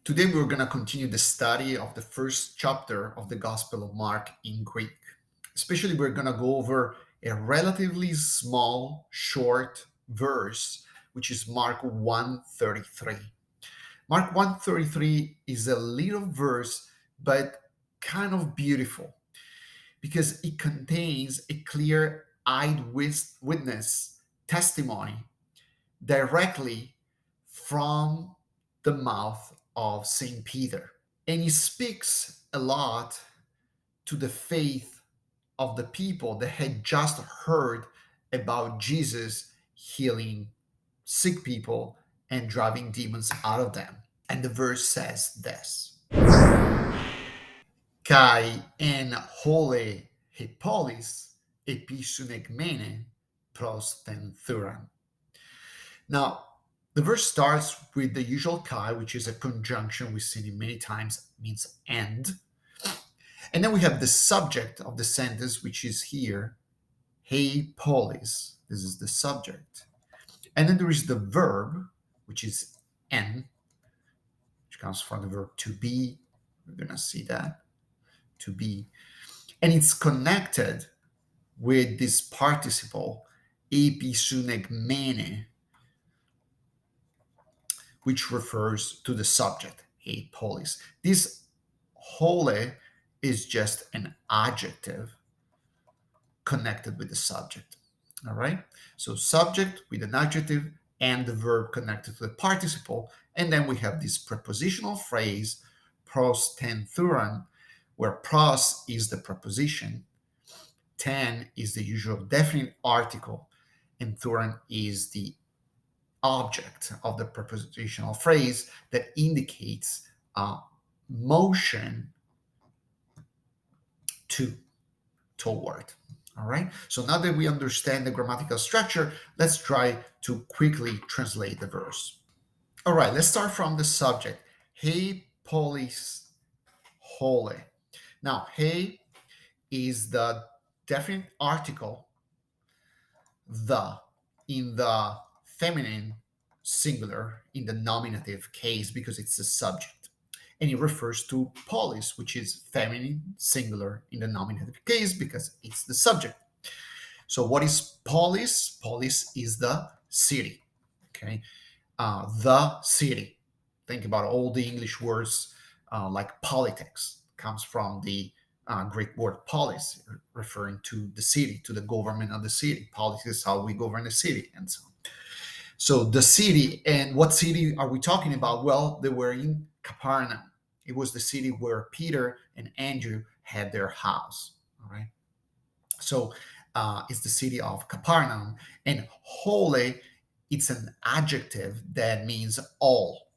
Today we're going to continue the study of the first chapter of the Gospel of Mark in Greek. Especially, we're going to go over a relatively small, short verse, which is Mark 1:33. Mark 1:33 is a little verse, but kind of beautiful because it contains a clear eyewitness testimony directly from the mouth of St. Peter. And he speaks a lot to the faith of the people that had just heard about Jesus healing sick people and driving demons out of them. And the verse says this: Kai en hole hipolis episunegmene prostenthuran. Now, the verse starts with the usual kai, which is a conjunction we've seen it many times, means and. And then we have the subject of the sentence, which is here, hey polis. This is the subject. And then there is the verb, which is en, which comes from the verb to be. We're going to see that, to be. And it's connected with this participle, episunegmene, which refers to the subject, hey polis. This hole is just an adjective connected with the subject. All right? So subject with an adjective and the verb connected to the participle. And then we have this prepositional phrase, prostenthuran, where pros is the preposition, ten is the usual definite article, and thuran is the object of the prepositional phrase that indicates motion toward. All right. So now that we understand the grammatical structure, let's try to quickly translate the verse. All right. Let's start from the subject. Hey, polis, hole. Now, hey is the definite article, the, in the feminine singular, in the nominative case, because it's the subject. And it refers to polis, which is feminine singular in the nominative case because it's the subject. So what is polis? Polis is the city. Okay, the city. Think about all the English words like politics comes from the Greek word polis, referring to the city, to the government of the city. Polis is how we govern the city, and so on. So the city, and what city are we talking about? Well, they were in Capernaum. It was the city where Peter and Andrew had their house. All right. So it's the city of Capernaum. And hole, it's an adjective that means all,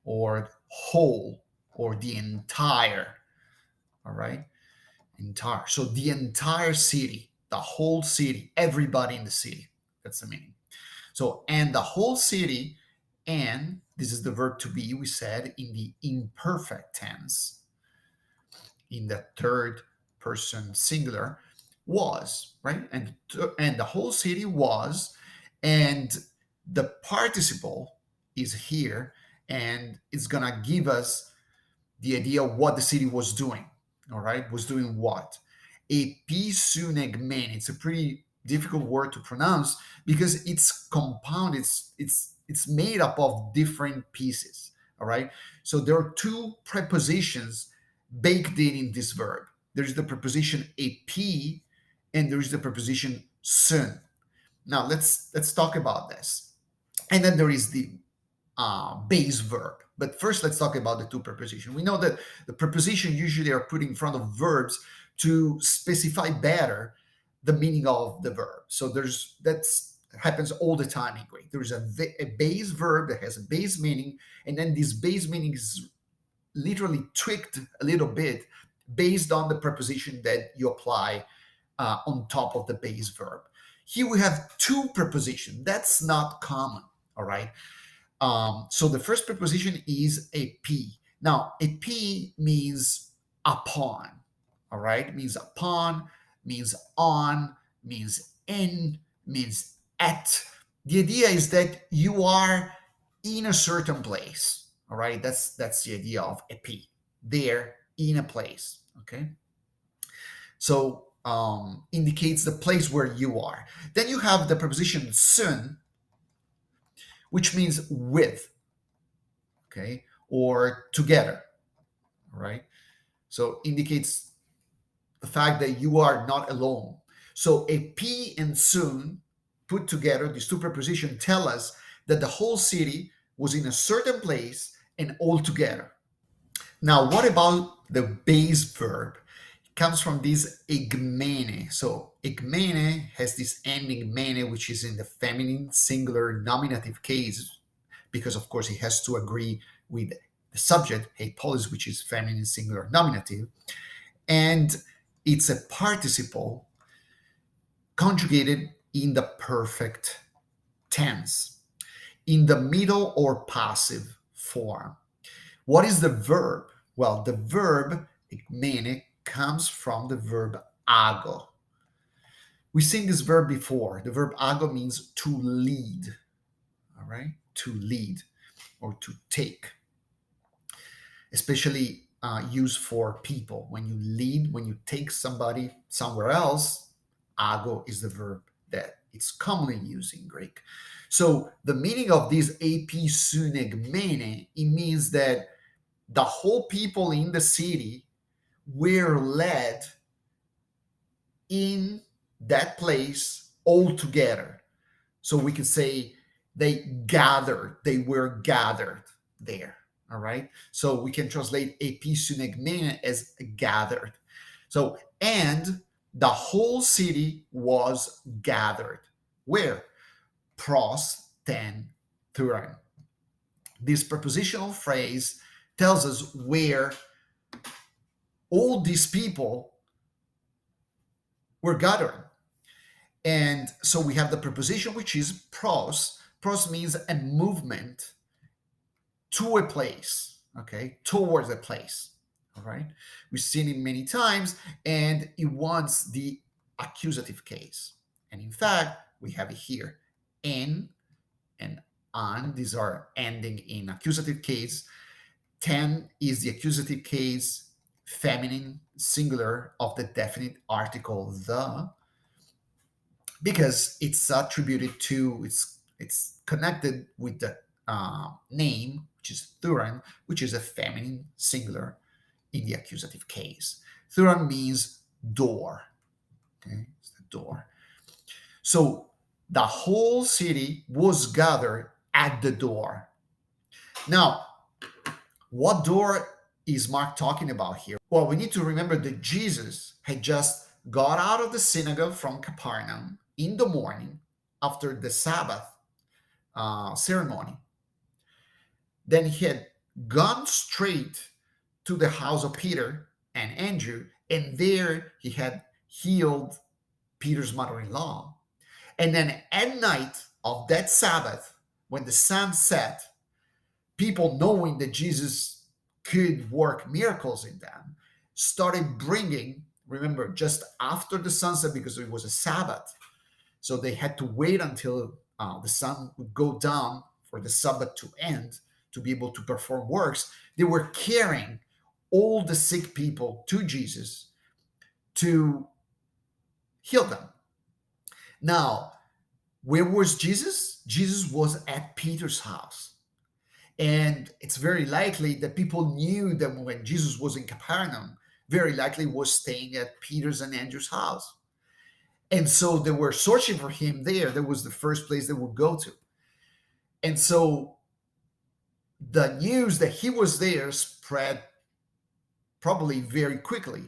or whole, or the entire. All right. Entire. So the entire city, the whole city, everybody in the city. That's the meaning. So, and the whole city, and this is the verb to be, we said, in the imperfect tense, in the third person singular, was, right? And the whole city was, and the participle is here, and it's gonna give us the idea of what the city was doing. All right, was doing what? Episunegmen. It's a pretty difficult word to pronounce because it's compound. It's made up of different pieces. All right. So there are two prepositions baked in this verb. There's the preposition epi, and there's the preposition sun. Now let's talk about this. And then there is the base verb. But first, let's talk about the two prepositions. We know that the preposition usually are put in front of verbs to specify better the meaning of the verb. So that's happens all the time in Greek. There is a base verb that has a base meaning, and then this base meaning is literally tweaked a little bit based on the preposition that you apply on top of the base verb. Here we have two prepositions. That's not common. All right. So the first preposition is epi. Now, epi means upon, all right? It means upon, means on, means in, means at. The idea is that you are in a certain place, All right, that's the idea of epi, there in a place. Okay, so indicates the place where you are. Then you have the preposition soon, which means with, okay, or together. All right, so indicates the fact that you are not alone. So epi and soon put together, these two prepositions tell us that the whole city was in a certain place and all together. Now, what about the base verb? It comes from this igmene. So igmene has this ending mene, which is in the feminine singular nominative case, because of course it has to agree with the subject, hey polis, which is feminine singular nominative, and it's a participle conjugated in the perfect tense, in the middle or passive form. What is the verb? Well, the verb igmene comes from the verb ago. We've seen this verb before. The verb ago means to lead, all right? To lead or to take, especially used for people. When you lead, when you take somebody somewhere else, ago is the verb that it's commonly used in Greek. So the meaning of this epi sunegmene, it means that the whole people in the city were led in that place all together. So we can say they were gathered there. All right. So we can translate episunegmene as gathered. So, and the whole city was gathered. Where? Pros ten thuran. This prepositional phrase tells us where all these people were gathering. And so we have the preposition, which is pros. Pros means a movement to a place, okay, towards a place. All right. We've seen it many times, and it wants the accusative case. And in fact, we have it here. En and an, these are ending in accusative case. Ten is the accusative case, feminine singular of the definite article the, because it's attributed to, it's connected with the name, which is thuran, which is a feminine singular in the accusative case. Thuran means door. Okay, it's the door. So the whole city was gathered at the door. Now, what door is Mark talking about here? Well, we need to remember that Jesus had just got out of the synagogue from Capernaum in the morning after the Sabbath ceremony. Then he had gone straight to the house of Peter and Andrew, and there he had healed Peter's mother-in-law. And then at night of that Sabbath, when the sun set, people knowing that Jesus could work miracles in them started bringing, remember, just after the sunset, because it was a Sabbath, so they had to wait until the sun would go down for the Sabbath to end to be able to perform works. They were carrying all the sick people to Jesus to heal them. Now, where was Jesus? Jesus was at Peter's house. And it's very likely that people knew that when Jesus was in Capernaum, very likely was staying at Peter's and Andrew's house. And so they were searching for him there. That was the first place they would go to. And so the news that he was there spread probably very quickly.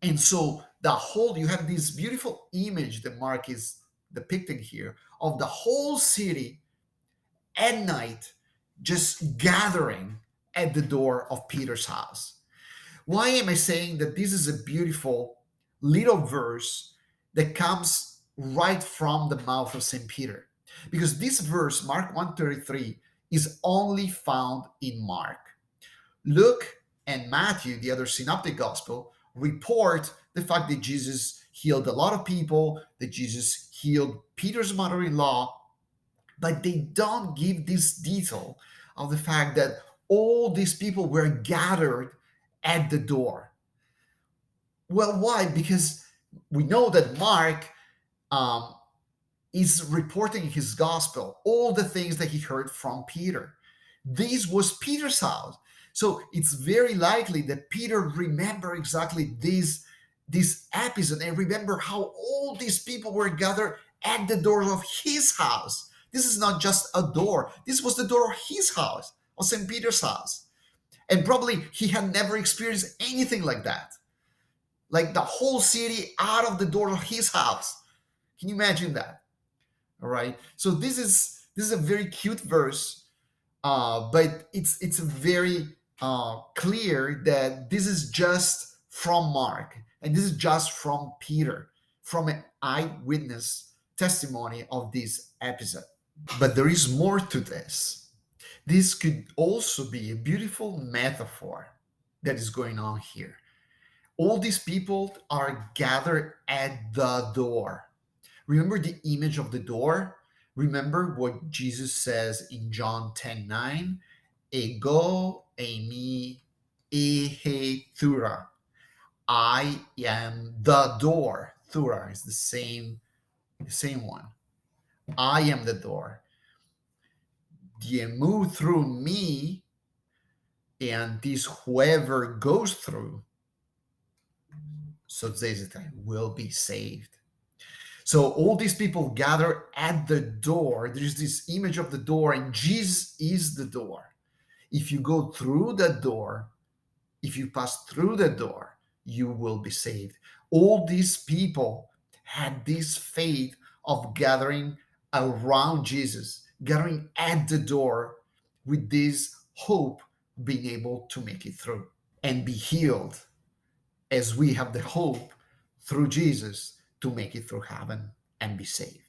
And so you have this beautiful image that Mark is depicting here of the whole city at night just gathering at the door of Peter's house. Why am I saying that this is a beautiful little verse that comes right from the mouth of St. Peter? Because this verse, Mark 1:33, is only found in Mark. Luke and Matthew, the other synoptic gospel, report the fact that Jesus healed a lot of people, that Jesus healed Peter's mother-in-law, but they don't give this detail of the fact that All these people were gathered at the door. Well, why? Because we know that Mark um, is reporting his gospel, all the things that he heard from Peter. This was Peter's house. So it's very likely that Peter remembered exactly this episode and remember how all these people were gathered at the doors of his house. This is not just a door. This was the door of his house, of St. Peter's house. And probably he had never experienced anything like that. Like the whole city out of the door of his house. Can you imagine that? All right. So this is a very cute verse, but it's very clear that this is just from Mark and this is just from Peter, from an eyewitness testimony of this episode. But there is more to this. This could also be a beautiful metaphor that is going on here. All these people are gathered at the door. Remember the image of the door? Remember what Jesus says in John 10:9? Ego eimi ehe thura. I am the door. Thura is the same one. I am the door. Diemu through me, and this whoever goes through, so will be saved. So all these people gather at the door. There's this image of the door, and Jesus is the door. If you go through that door, if you pass through the door, you will be saved. All these people had this faith of gathering around Jesus, gathering at the door with this hope being able to make it through and be healed as we have the hope through Jesus to make it through heaven and be saved.